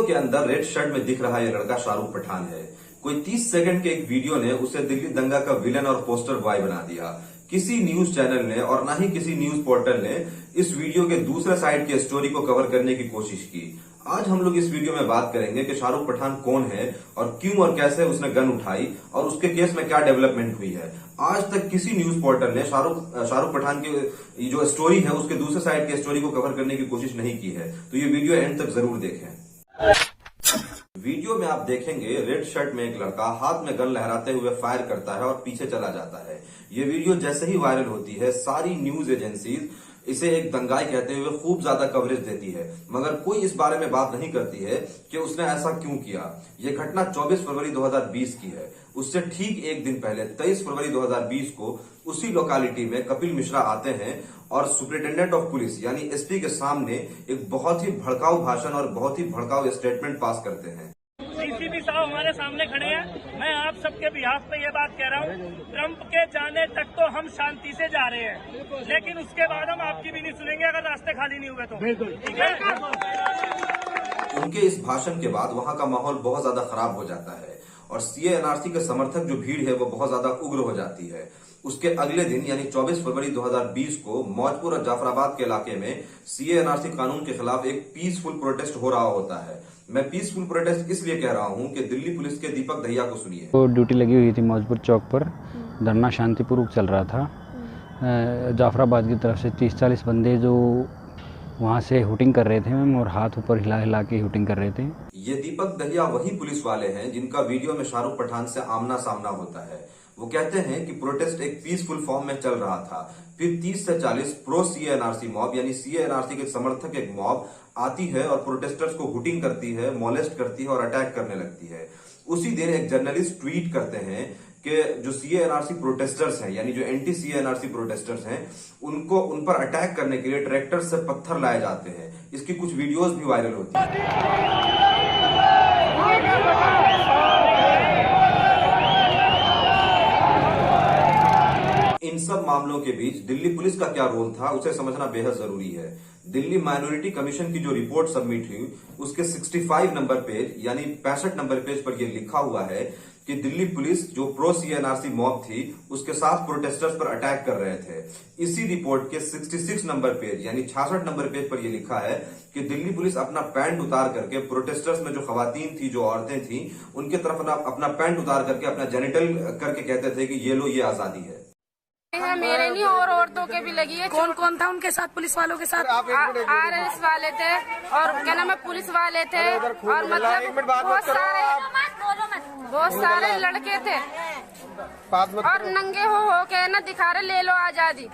Video के अंदर red shirt में दिख रहा ये लड़का शाहरुख पठान है। कोई 30 सेकंड के एक वीडियो ने उसे दिल्ली दंगा का विलन और पोस्टर बॉय बना दिया। किसी न्यूज चैनल ने और ना ही किसी न्यूज पोर्टल ने इस वीडियो के दूसरे साइड की स्टोरी को कवर करने की कोशिश की। आज हम लोग इस वीडियो में बात करेंगे कि शाहरुख पठान कौन है और क्यों और कैसे उसने गन उठाई और उसके केस में क्या डेवलपमेंट हुई है। आज तक किसी न्यूज पोर्टल ने शाहरुख पठान की जो स्टोरी है उसके दूसरे साइड की स्टोरी को कवर करने की कोशिश नहीं की है, तो ये वीडियो एंड तक जरूर देखें। वीडियो में आप देखेंगे रेड शर्ट में एक लड़का हाथ में गन लहराते हुए फायर करता है और पीछे चला जाता है। ये वीडियो जैसे ही वायरल होती है सारी न्यूज एजेंसीज इसे एक दंगाई कहते हुए खूब ज्यादा कवरेज देती है, मगर कोई इस बारे में बात नहीं करती है कि उसने ऐसा क्यों किया। ये घटना 24 फरवरी 2020 की है। उससे ठीक एक दिन पहले 23 फरवरी 2020 को उसी लोकेलिटी में कपिल मिश्रा आते हैं और सुपरिटेंडेंट ऑफ पुलिस यानी एसपी के सामने एक बहुत ही भड़काऊ भाषण और बहुत ही भड़काऊ स्टेटमेंट पास करते हैं। डीसीपी साहब हमारे सामने खड़े हैं। मैं आप सबके बिहाफ पे ये बात कह रहा हूँ, ट्रंप के जाने तक तो हम शांति से जा रहे हैं, लेकिन उसके बाद हम आपकी भी नहीं सुनेंगे अगर रास्ते खाली नहीं हुए तो। ठीक है। उनके इस भाषण के बाद वहां का माहौल बहुत ज्यादा खराब हो जाता है और सीए एनआरसी के समर्थक जो भीड़ है वो बहुत ज्यादा उग्र हो जाती है। उसके अगले दिन यानी 24 फरवरी 2020 को मौजपुर और जाफराबाद के इलाके में सीए एनआरसी कानून के खिलाफ एक पीसफुल प्रोटेस्ट हो रहा होता है। मैं पीसफुल प्रोटेस्ट इसलिए कह रहा हूं कि दिल्ली पुलिस के दीपक दहिया को सुनिए। तो ड्यूटी लगी हुई थी मौजपुर चौक पर, धरना शांतिपूर्वक चल रहा था। जाफराबाद की तरफ से 30-40 बंदे जो वहाँ से हुटिंग कर रहे थे मैम, और हाथ ऊपर हिला हिला के हुटिंग कर रहे थे। ये दीपक दहिया वही पुलिस वाले हैं जिनका वीडियो में शाहरुख पठान से आमना सामना होता है। वो कहते हैं कि प्रोटेस्ट एक पीसफुल फॉर्म में चल रहा था, फिर 30 से 40 प्रो सीए एनआरसी मॉब यानी सीए एनआरसी के समर्थक एक मॉब आती है और प्रोटेस्टर्स को हुटिंग करती है, मोलेस्ट करती है और अटैक करने लगती है। उसी दिन एक जर्नलिस्ट ट्वीट करते हैं कि जो सीए एनआरसी प्रोटेस्टर्स हैं यानी जो एंटी सीए एनआरसी प्रोटेस्टर्स हैं उन पर अटैक करने के लिए ट्रैक्टर से पत्थर लाए जाते हैं। इसकी कुछ वीडियोस भी वायरल होती है। इन सब मामलों के बीच दिल्ली पुलिस का क्या रोल था उसे समझना बेहद जरूरी है। दिल्ली माइनॉरिटी कमीशन की जो रिपोर्ट सबमिट हुई उसके 65 नंबर पेज यानी 65 नंबर पेज पर यह लिखा हुआ है कि दिल्ली पुलिस जो प्रो सीएनआरसी मॉब थी उसके साथ प्रोटेस्टर्स पर अटैक कर रहे थे। इसी रिपोर्ट के 66 नंबर पेज यानी 66 नंबर पेज पर यह लिखा है कि दिल्ली पुलिस अपना पैंट उतार करके प्रोटेस्टर्स में जो खवातीन थी, जो औरतें थी, उनके तरफ अपना पैंट उतार करके अपना जेनिटल करके कहते थे कि ये लो, ये आजादी है। मेरे नहीं और औरतों के भी लगी है। कौन कौन था उनके साथ? पुलिस वालों के साथ आरएस वाले थे और क्या नाम है पुलिस वाले थे और मतलब बहुत सारे लड़के थे और नंगे हो के ना दिखा रहे ले लो आजादी,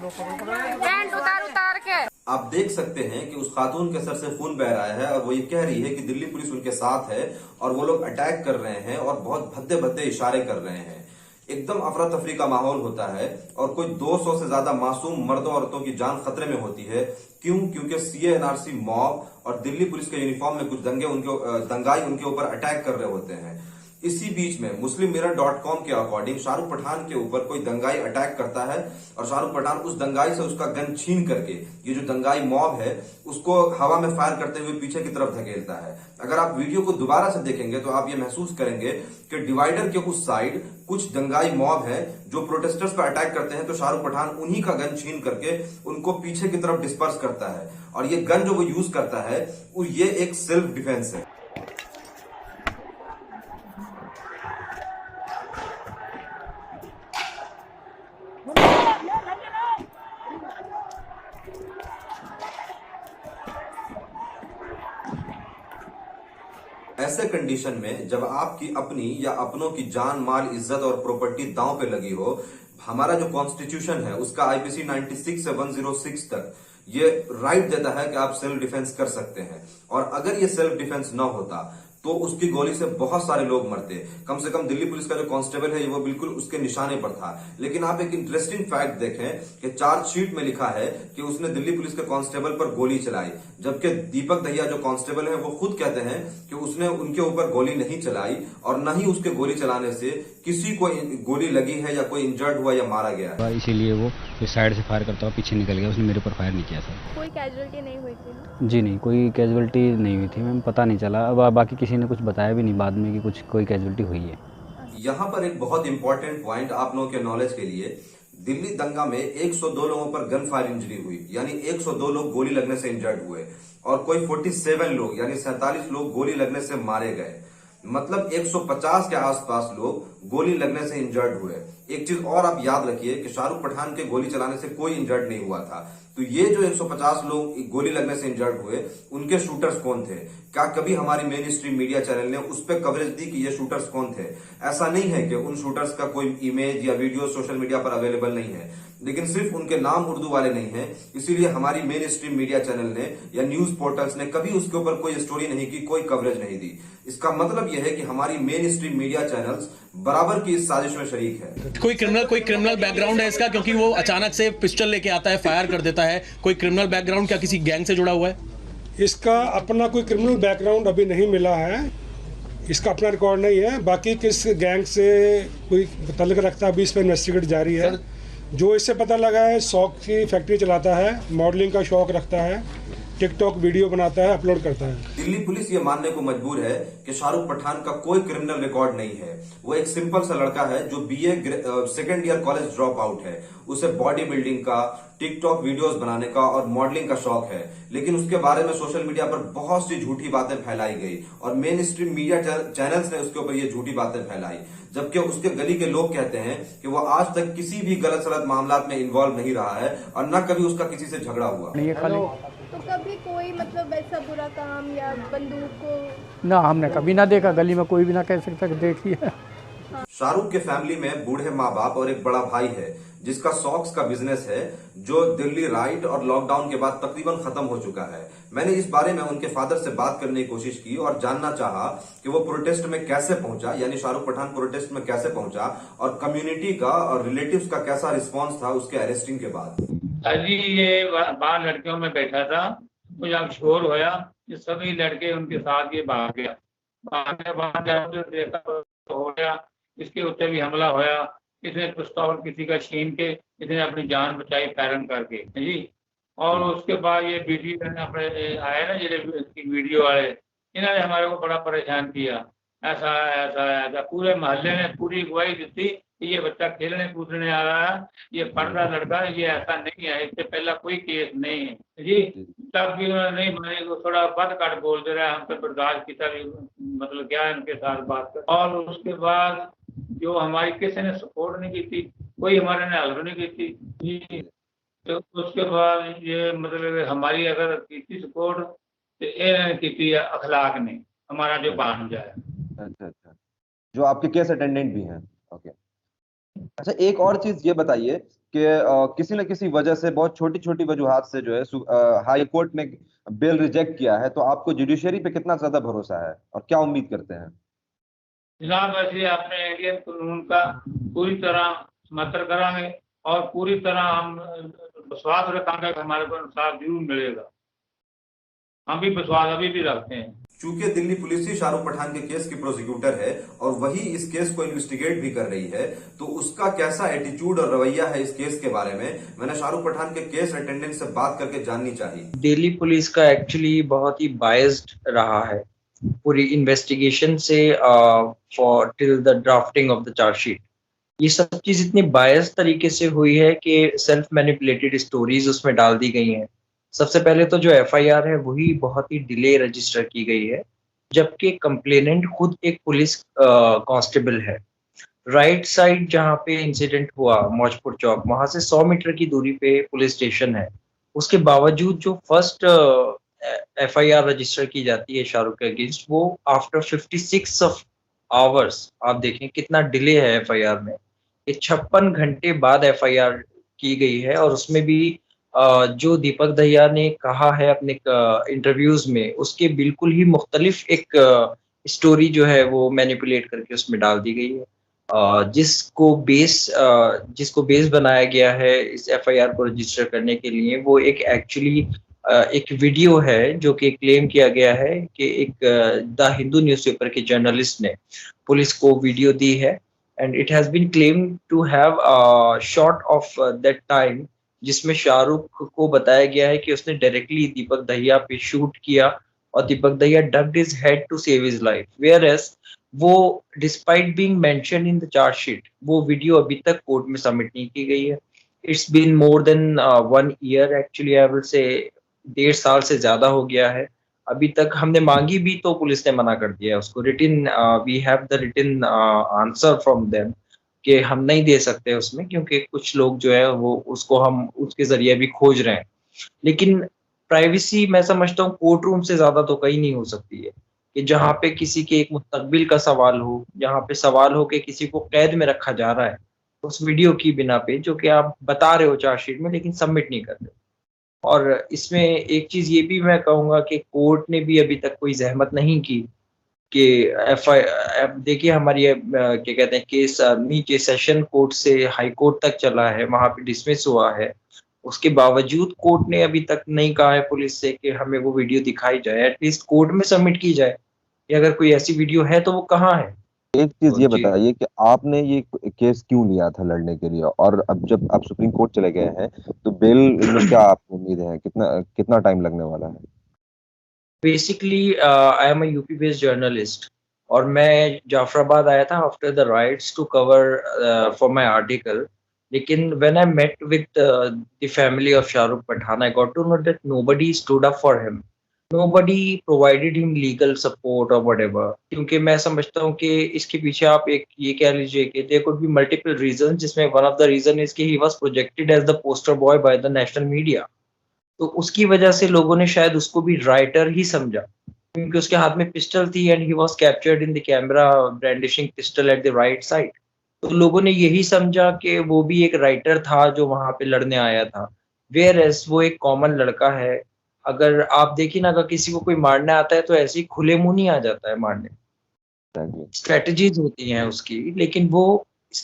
पैंट उतार के। आप देख सकते हैं कि उस खातून के सर से खून बह रहा है और वो ये कह रही है कि दिल्ली पुलिस उनके साथ है और वो लोग अटैक कर रहे हैं और बहुत भद्दे भद्दे इशारे कर रहे हैं। एकदम अफरा तफरी का माहौल होता है और कोई 200 से ज्यादा मासूम मर्दों औरतों की जान खतरे में होती है। क्यों? क्योंकि सीए एनआरसी मॉब और दिल्ली पुलिस के यूनिफॉर्म में कुछ दंगाई उनके ऊपर अटैक कर रहे होते हैं। इसी बीच में muslimmirror.com के अकॉर्डिंग शाहरुख पठान के ऊपर कोई दंगाई अटैक करता है और शाहरुख पठान उस दंगाई से उसका गन छीन करके ये जो दंगाई मॉब है उसको हवा में फायर करते हुए पीछे की तरफ धकेलता है। अगर आप वीडियो को दोबारा से देखेंगे तो आप ये महसूस करेंगे कि डिवाइडर के उस साइड कुछ दंगाई मॉब है जो प्रोटेस्टर्स पर अटैक करते हैं, तो शाहरुख पठान उन्हीं का गन छीन करके उनको पीछे की तरफ डिस्पर्स करता है और ये गन जो वो यूज करता है ये एक सेल्फ डिफेंस है। ऐसे कंडीशन में जब आपकी अपनी या अपनों की जान, माल, इज्जत और प्रॉपर्टी दांव पे लगी हो, हमारा जो कॉन्स्टिट्यूशन है उसका आईपीसी 96 से 106 तक ये राइट देता है कि आप सेल्फ डिफेंस कर सकते हैं और अगर ये सेल्फ डिफेंस न होता तो उसकी गोली से बहुत सारे लोग मरते। कम से कम दिल्ली पुलिस का जो कांस्टेबल है वो बिल्कुल उसके निशाने पर था। लेकिन आप एक इंटरेस्टिंग फैक्ट देखें कि चार्जशीट में लिखा है कि उसने दिल्ली पुलिस के कांस्टेबल पर गोली चलाई, जबकि दीपक दहिया जो कांस्टेबल है वो खुद कहते हैं कि उसने उनके ऊपर गोली नहीं चलाई और न ही उसके गोली चलाने से किसी को गोली लगी है या कोई इंजर्ड हुआ या मारा गया है। इसीलिए वो साइड से फायर करता हुआ पीछे निकल गया, उसने मेरे ऊपर फायर नहीं किया था। कोई कैजुअलिटी नहीं हुई थी? जी नहीं, कोई कैजुअलिटी नहीं हुई थी मैम, पता नहीं चला। अब बाकी किसी ने कुछ बताया भी नहीं बाद में कि कुछ कोई कैजुअलिटी हुई है। यहाँ पर एक बहुत इंपॉर्टेंट पॉइंट आप लोगों के नॉलेज के लिए, दिल्ली दंगा में 102 लोगों पर गन फायर इंजरी हुई, यानी 102 लोग गोली लगने से इंजर्ड हुए और कोई 47 लोग यानी 47 लोग गोली लगने से मारे गए। मतलब 150 के आसपास लोग गोली लगने से इंजर्ड हुए। एक चीज और आप याद रखिए कि शाहरुख पठान के गोली चलाने से कोई इंजर्ड नहीं हुआ था। तो ये जो 150 लोग गोली लगने से इंजर्ड हुए, उनके शूटर्स कौन थे? क्या कभी हमारी मेन स्ट्रीम मीडिया चैनल ने उस पर कवरेज दी कि ये शूटर्स कौन थे? ऐसा नहीं है कि उन शूटर्स का कोई इमेज या वीडियो सोशल मीडिया पर अवेलेबल नहीं है, लेकिन सिर्फ उनके नाम उर्दू वाले नहीं है, इसीलिए हमारी मेन स्ट्रीम मीडिया चैनल ने या न्यूज पोर्टल्स ने कभी उसके ऊपर कोई स्टोरी नहीं की, कोई कवरेज नहीं दी। इसका मतलब यह है कि हमारी मेन स्ट्रीम मीडिया चैनल्स बराबर की इस साजिश में शरीक है। कोई क्रिमिनल बैकग्राउंड है इसका, क्योंकि वो अचानक से पिस्टल लेके आता है, फायर कर देता है। कोई क्रिमिनल बैकग्राउंड, क्या किसी गैंग से जुड़ा हुआ है? इसका अपना कोई क्रिमिनल बैकग्राउंड अभी नहीं मिला है, इसका अपना रिकॉर्ड नहीं है। बाकी किस गैंग से कोई तल्लुक रखता है अभी इस पर इन्वेस्टिगेट जारी है। जो इससे पता लगा है, शौक की फैक्ट्री चलाता है, मॉडलिंग का शौक रखता है, टिकटॉक वीडियो बनाता है, अपलोड करता है। दिल्ली पुलिस ये मानने को मजबूर है कि शाहरुख पठान का कोई क्रिमिनल रिकॉर्ड नहीं है। वो एक सिंपल सा लड़का है जो BA second year college drop out है। उसे बॉडी बिल्डिंग का, टिकटॉक वीडियोस बनाने का और मॉडलिंग का शौक है, लेकिन उसके बारे में सोशल मीडिया पर बहुत सी झूठी बातें फैलाई गई और मेन स्ट्रीम मीडिया चैनल्स ने उसके ऊपर ये झूठी बातें फैलाई, जबकि उसके गली के लोग कहते हैं कि वो आज तक किसी भी गलत सलत मामलात में इन्वॉल्व नहीं रहा है और न कभी उसका किसी से झगड़ा हुआ। तो कभी कोई मतलब ऐसा बुरा काम या बंदूक को? ना, हमने कभी ना देखा, गली में कोई भी ना कह सकता देखी है। शाहरुख के फैमिली में बूढ़े माँ बाप और एक बड़ा भाई है जिसका सॉक्स का बिजनेस है, जो दिल्ली राइट और लॉकडाउन के बाद तकरीबन खत्म हो चुका है। मैंने इस बारे में उनके फादर से बात करने की कोशिश की और जानना चाहा कि वो प्रोटेस्ट में कैसे पहुंचा, यानी शाहरुख पठान प्रोटेस्ट में कैसे पहुंचा और कम्युनिटी का और रिलेटिव्स का कैसा रिस्पांस था उसके अरेस्टिंग के बाद। अजी ये बाहर लड़कियों में बैठा था, मुझे अब शोर होया, ये सभी लड़के उनके साथ ये भाग गया। बाहर जाकर देखा तो हो गया, इसके ऊपर भी हमला होया। इसने पिस्तौल किसी का छीन के इसने अपनी जान बचाई फायरिंग करके जी। और उसके बाद ये वीडियो अपने आए ना, ये वीडियो वाले, इन्होंने हमारे को बड़ा परेशान किया। ऐसा ऐसा ऐसा पूरे मोहल्ले ने पूरी गवाही दी कि ये बच्चा खेलने कूदने आ रहा है, ये पढ़ रहा लड़का, ये ऐसा नहीं है, इससे पहला कोई केस नहीं है जी। तब भी उन्होंने नहीं माने, को थोड़ा बद काट बोल दे रहा है, हम पे बर्दाश्त की तभी मतलब क्या है उनके साथ बात कर। और उसके बाद जो हमारी किसी ने सपोर्ट नहीं की थी, कोई हमारे ने हेल्प नहीं की थी जी। तो उसके बाद ये मतलब हमारी अगर की थी सपोर्ट तो ये की थी अखलाक ने, हमारा जो भांजा है। अच्छा, जो आपके केस अटेंडेंट भी हैं। ओके, अच्छा एक और चीज ये बताइए कि किसी न किसी वजह से, बहुत छोटी छोटी वजूहात से जो है हाई कोर्ट ने बेल रिजेक्ट किया है, तो आपको जुडिशरी पे कितना ज्यादा भरोसा है और क्या उम्मीद करते हैं? जनाब वैसे अपने इंडियन कानून का पूरी तरह समर्थन करांगे और पूरी तरह हम विश्वास रखेंगे कि हमारे को इंसाफ जरूर मिलेगा। हम भी विश्वास अभी भी रखते हैं। चूंकि दिल्ली पुलिस ही शाहरुख पठान के केस की प्रोसिक्यूटर है और वही इस केस को इन्वेस्टिगेट भी कर रही है, तो उसका कैसा एटीट्यूड और रवैया है इस केस के बारे में मैंने शाहरुख पठान के केस अटेंडेंट से बात करके जाननी चाहिए। दिल्ली पुलिस का एक्चुअली बहुत ही बायस्ड रहा है पूरी इन्वेस्टिगेशन से for till the drafting of the chargesheet. ये सब चीज इतनी बायस्ड तरीके से हुई है कि सेल्फ मैनिपुलेटेड स्टोरीज उसमें डाल दी गई हैं। सबसे पहले तो जो एफआईआर है वही बहुत ही डिले रजिस्टर की गई है, जबकि कंप्लेनेंट खुद एक पुलिस कांस्टेबल है। राइट साइड जहाँ पे इंसिडेंट हुआ मौजपुर चौक, वहां से 100 मीटर की दूरी पे पुलिस स्टेशन है। उसके बावजूद जो फर्स्ट एफआईआर रजिस्टर की जाती है शाहरुख के अगेंस्ट, वो आफ्टर 56 आवर्स, आप देखें कितना डिले है एफआईआर में। ये 56 घंटे बाद एफआईआर की गई है और उसमें भी जो दीपक दहिया ने कहा है अपने इंटरव्यूज में, उसके बिल्कुल ही मुख्तलिफ एक स्टोरी जो है वो मैनिपुलेट करके उसमें डाल दी गई है। जिसको बेस बनाया गया है इस एफआईआर को रजिस्टर करने के लिए, वो एक एक्चुअली एक वीडियो है जो कि क्लेम किया गया है कि एक द हिंदू न्यूज़पेपर के जर्नलिस्ट ने पुलिस को वीडियो दी है, and it has been claimed to have shot of that time, जिसमें शाहरुख को बताया गया है कि उसने डायरेक्टली दीपक दहिया पे शूट किया और Deepak Dahiya ducked his head to save his life, whereas वो despite being mentioned in the chargesheet, वो वीडियो अभी तक कोर्ट में सबमिट नहीं की गई है। It's been more than 1 year, actually I will say 1.5 साल से ज्यादा हो गया है। अभी तक हमने मांगी भी तो पुलिस ने मना कर दिया है उसको। Written we have the written answer from them कि हम नहीं दे सकते उसमें, क्योंकि कुछ लोग जो है वो उसको हम उसके जरिए भी खोज रहे हैं। लेकिन प्राइवेसी मैं समझता हूँ कोर्ट रूम से ज्यादा तो कहीं नहीं हो सकती है, कि जहाँ पे किसी के एक मुस्तकबिल का सवाल हो, जहाँ पे सवाल हो कि किसी को कैद में रखा जा रहा है उस वीडियो की बिना पे, जो कि आप बता रहे हो चार्जशीट में लेकिन सबमिट नहीं कर रहे। और इसमें एक चीज ये भी मैं कहूँगा कि कोर्ट ने भी अभी तक कोई जहमत नहीं की कि देखिए हमारी क्या कहते हैं केस नीचे सेशन कोर्ट से हाई कोर्ट तक चला है, वहां पे डिसमिस हुआ है। उसके बावजूद कोर्ट ने अभी तक नहीं कहा है पुलिस से कि हमें वो वीडियो दिखाई जाए, एटलीस्ट कोर्ट में सबमिट की जाए, या अगर कोई ऐसी वीडियो है तो वो कहाँ है। एक चीज ये बताइए कि आपने ये केस क्यों लिया था लड़ने के लिए, और अब जब आप सुप्रीम कोर्ट चले गए हैं तो बेल में क्या आपको उम्मीद है, कितना टाइम लगने वाला है? Basically I am a UP based journalist, और मैं जाफराबाद आया था after the riots to cover for my article. लेकिन when I met with the family of Shahrukh Pathan, I got to know that nobody stood up for him, nobody provided him legal support or whatever। क्योंकि मैं समझता हूँ कि इसके पीछे आप एक ये कह लीजिए कि there could be multiple reasons, जिसमें one of the reason is कि he was projected as the poster boy by the national media। तो उसकी वजह से लोगों ने शायद उसको भी राइटर ही समझा, क्योंकि उसके हाथ में पिस्टल थी and he was captured in the camera brandishing pistol at the right side। तो लोगों ने यही समझा कि वो भी एक राइटर था जो वहां पे लड़ने आया था, whereas वो एक कॉमन लड़का है। अगर आप देखिए ना, अगर किसी को कोई मारने आता है तो ऐसे ही खुले मुंह नहीं आ जाता है मारने, स्ट्रेटजीज होती हैं उसकी। लेकिन वो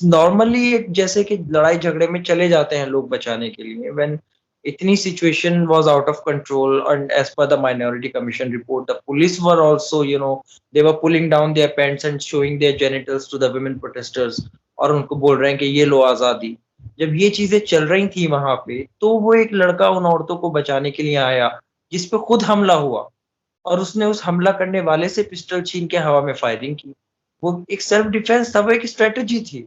नॉर्मली जैसे कि लड़ाई झगड़े में चले जाते हैं लोग बचाने के लिए, व्हेन इतनी situation was out of control, and as per the minority commission report the police were also they were pulling down their pants and showing their genitals to the women protesters, और उनको बोल रहे हैं कि ये लो आजादी। जब ये चीजें चल रही थी वहां पे, तो वो एक लड़का उन औरतों को बचाने के लिए आया जिस पे खुद हमला हुआ, और उसने उस हमला करने वाले से पिस्टल छीन के हवा में फायरिंग की। वो एक सेल्फ डिफेंस था, वो एक स्ट्रेटजी थी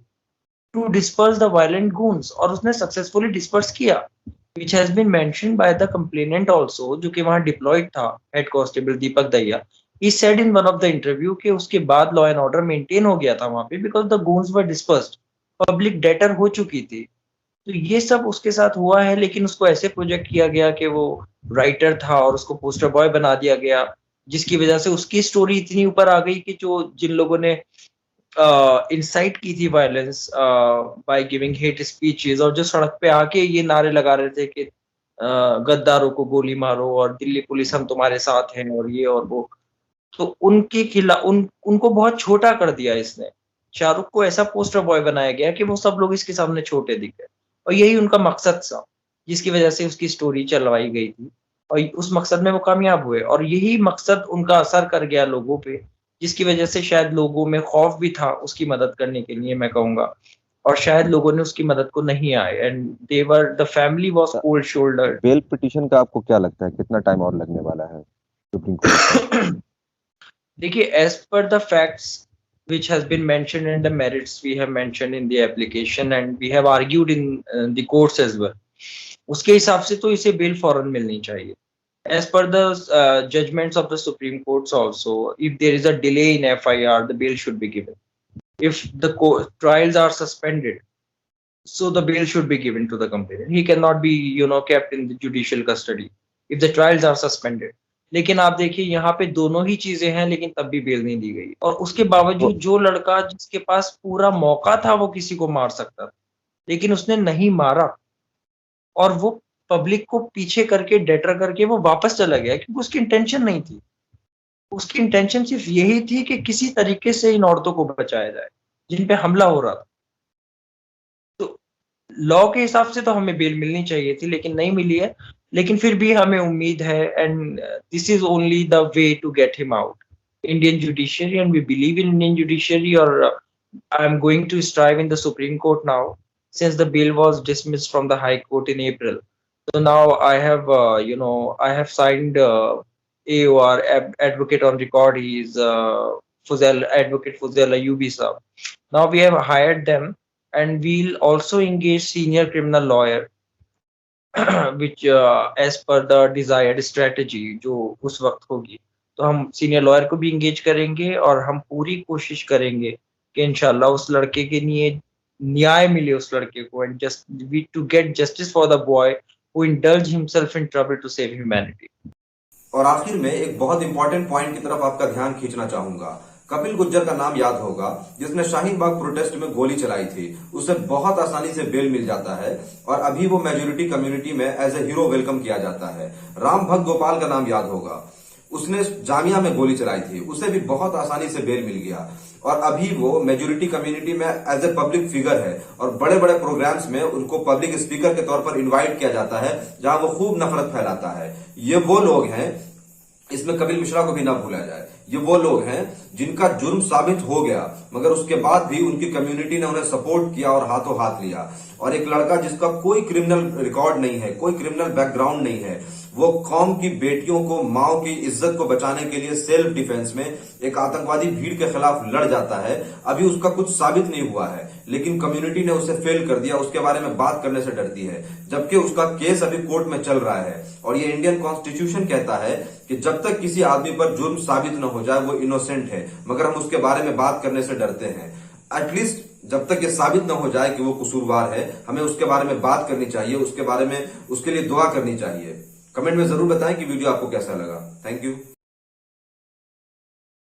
to disperse the violent goons, और उसने सक्सेसफुली डिस्पर्स किया, which has been mentioned by the complainant also, जो कि वहां डिप्लॉयड था, head constable Deepak Dahiya. He said in one of the interview कि उसके बाद लॉ एंड ऑर्डर मेंटेन हो गया था वहां पे, because the goons were dispersed, public डेटर हो चुकी थी। तो ये सब उसके साथ हुआ है, लेकिन उसको ऐसे प्रोजेक्ट किया गया कि वो राइटर था और उसको पोस्टर बॉय बना दिया गया, जिसकी वजह से उसकी स्टोरी इतनी ऊपर आ गई कि जिन लोगों ने इंसाइट की थी violence by giving hate speeches, और जो सड़क पे आके ये नारे लगा रहे थे कि गद्दारों को गोली मारो और दिल्ली पुलिस हम तुम्हारे साथ हैं और ये और वो, तो उनके खिलाफ उनको बहुत छोटा कर दिया इसने। शाहरुख को ऐसा पोस्टर बॉय बनाया गया कि वो सब लोग इसके सामने छोटे दिखे, और यही उनका मकसद था, जिसकी वजह से उसकी स्टोरी चलवाई गई थी, और उस मकसद में वो कामयाब हुए। और यही मकसद उनका असर कर गया लोगों पे, जिसकी वजह से शायद लोगों में खौफ भी था उसकी मदद करने के लिए, मैं कहूँगा, और शायद लोगों ने उसकी मदद को नहीं आए, and they were the family was cold shouldered. Bail petition का आपको क्या लगता है कितना टाइम और लगने वाला है सुप्रीम कोर्ट? देखिए, as per the facts which has been mentioned and the merits we have mentioned in the application and we have argued in the courts as well, उसके हिसाब से तो इसे बेल फौरन मिलनी चाहिए। As per the judgments of the Supreme Courts also, if there is a delay in FIR, the bail should be given. If the trials are suspended, so the bail should be given to the complainant. He cannot be, kept in the judicial custody if the trials are suspended. लेकिन आप देखिए यहाँ पे दोनों ही चीजें हैं, लेकिन तब भी बेल नहीं दी गई, और उसके बावजूद जो लड़का जिसके पास पूरा मौका था वो किसी को मार सकता था, लेकिन उसने नहीं मारा, और वो पब्लिक को पीछे करके डेटर करके वो वापस चला गया, क्योंकि उसकी इंटेंशन नहीं थी। उसकी इंटेंशन सिर्फ यही थी कि किसी तरीके से इन औरतों को बचाया जाए जिन पे हमला हो रहा था। तो लॉ के हिसाब से तो हमें बेल मिलनी चाहिए थी, लेकिन नहीं मिली है। लेकिन फिर भी हमें उम्मीद है, and this is only the way to get him out, Indian judiciary, and we believe in Indian judiciary. और I am going to strive in the supreme court now, since the bill was dismissed from the High Court in April. So now I have, I have signed AOR, advocate on record. He is Advocate Fuzel Ayubi sir. Now we have hired them, and we'll also engage senior criminal lawyer, which as per the desired strategy जो उस वक्त होगी, तो हम senior lawyer को भी engage करेंगे और हम पूरी कोशिश करेंगे कि इंशाल्लाह उस लड़के के लिए न्याय मिले, उस लड़के को, and just we to get justice for the boy who indulge himself in trouble to save humanity. और आखिर में एक बहुत इंपॉर्टेंट पॉइंट की तरफ आपका ध्यान खींचना चाहूंगा। कपिल गुज्जर का नाम याद होगा, जिसने शाहीन बाग प्रोटेस्ट में गोली चलाई थी। उसे बहुत आसानी से बेल मिल जाता है और अभी वो मेजोरिटी कम्युनिटी में एज ए हीरो वेलकम किया जाता है। राम भक्त गोपाल का नाम याद होगा, उसने जामिया में गोली चलाई थी, उसे भी बहुत आसानी से बेल मिल गया और अभी वो मेजोरिटी कम्युनिटी में एज ए पब्लिक फिगर है और बड़े बड़े प्रोग्राम्स में उनको पब्लिक स्पीकर के तौर पर इनवाइट किया जाता है, जहां वो खूब नफरत फैलाता है। ये वो लोग हैं, इसमें कपिल मिश्रा को भी ना भूला जाए, ये वो लोग हैं जिनका जुर्म साबित हो गया मगर उसके बाद भी उनकी कम्युनिटी ने उन्हें सपोर्ट किया और हाथों हाथ लिया। और एक लड़का जिसका कोई क्रिमिनल रिकॉर्ड नहीं है, कोई क्रिमिनल बैकग्राउंड नहीं है, वो कौम की बेटियों को, माओ की इज्जत को बचाने के लिए सेल्फ डिफेंस में एक आतंकवादी भीड़ के खिलाफ लड़ जाता है। अभी उसका कुछ साबित नहीं हुआ है लेकिन कम्युनिटी ने उसे फेल कर दिया, उसके बारे में बात करने से डरती है, जबकि उसका केस अभी कोर्ट में चल रहा है। और ये इंडियन कॉन्स्टिट्यूशन कहता है कि जब तक किसी आदमी पर जुर्म साबित न हो जाए वो इनोसेंट है, मगर हम उसके बारे में बात करने से डरते हैं। एटलीस्ट जब तक ये साबित न हो जाए कि वो कसूरवार है, हमें उसके बारे में बात करनी चाहिए, उसके बारे में उसके लिए दुआ करनी चाहिए। कमेंट में जरूर बताएं कि वीडियो आपको कैसा लगा। Thank you.